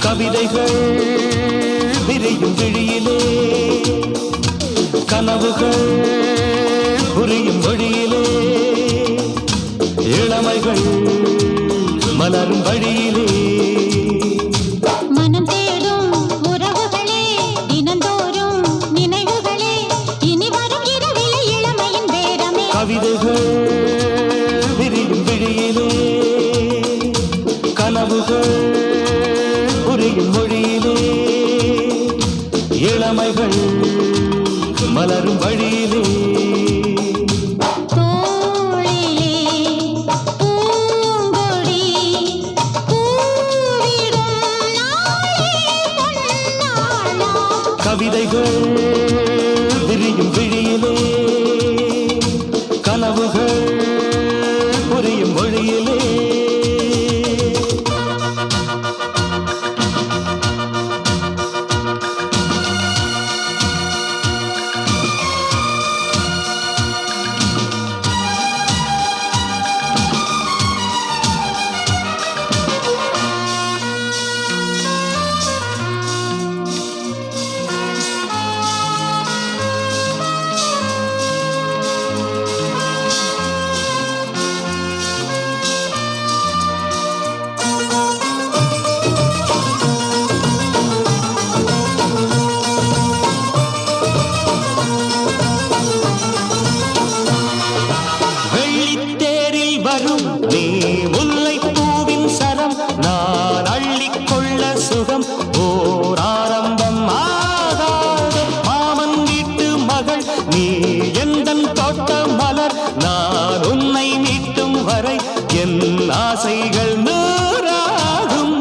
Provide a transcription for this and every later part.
கவிதைகள் விரியும் விழியிலே கனவுகள் புரியும் வழியிலே இளமைகள் மலரும் வழியிலே மனம் தேடும் உறவுகளே தினந்தோறும் நினைவுகளே இனி வரும் இரவிலே இளமையின் பேரமே கவிதைகள் விரியும் விழியிலே கனவுகள் புரியும் மொழியிலே இளமைகள் மலரும் வழியிலே கவிதைகள் விரியும் விழியிலே கனவுகள் புரியும் மொழியிலே நீ முல்லை பூவின் சரம் நான் அள்ளிக்கொள்ள சுகம் ஓர் ஆரம்பம் ஆகாத மாமன் வீட்டு மகள் நீ எந்தன் தோட்ட மலர் நான் உன்னை மீட்டும் வரை என் ஆசைகள் நூறாகும்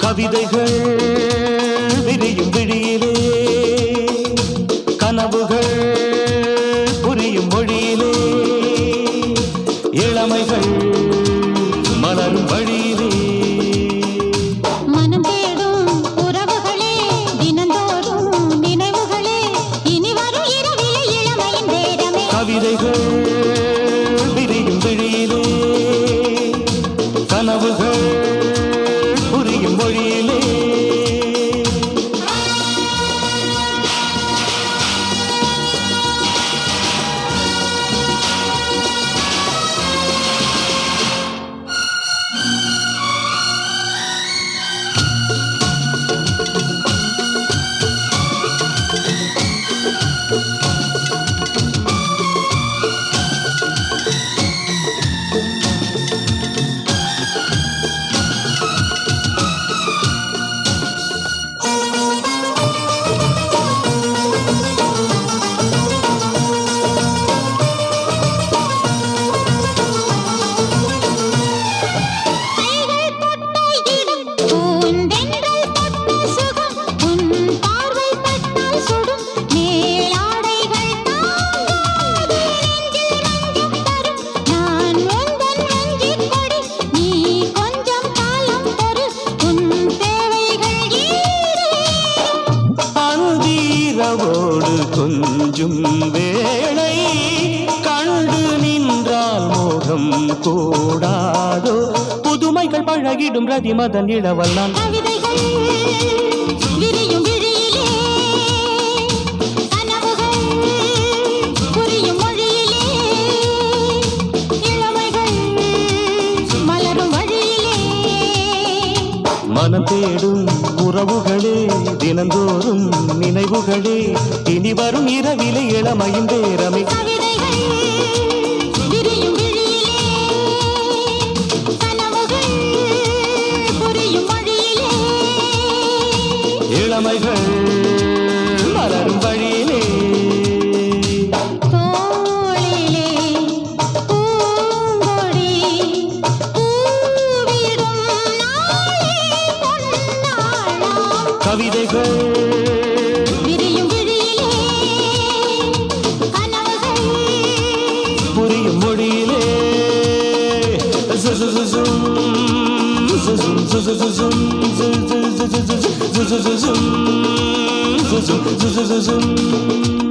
கவிதைகள் விரியும் விழியிலே கனவுகள் புரியும் மொழியிலே இளமைகள் மலரும் வழியிலே மனம் தேடும் உறவுகளே தினந்தோறும் நினைவுகளே இனி வரும் இரவிலே இளமையின் பேரமே கவிதைகள் விரியும் விழியிலே கனவுகள் புரியும் மொழியிலே கொஞ்சும் வேளை கண்டு நின்றால் மோகம் கூடாதோ புதுமைகள் பழகிடும் ரதிமதன் இளவல் நான் கவிதைகள் விரியும் விழியிலே கனவுகள் புரியும் மொழியிலே இளமைகள் மலரும் வழியிலே மனம் தேடும் உறவுகளே தினந்தோறும் நினைவுகளே இனி வரும் இரவிலே இளமையின் பேரமை கவிதைகள் விரியும் விழியிலே கனவுகள் புரியும் மொழியிலே இளமைகள் மலரும் வழியிலே தோளிலே பூங்கொடி பூவிடும் நாளே பொன்னாளாம் கவிதைகள் விரியும் விழியிலே கனவுகள் zum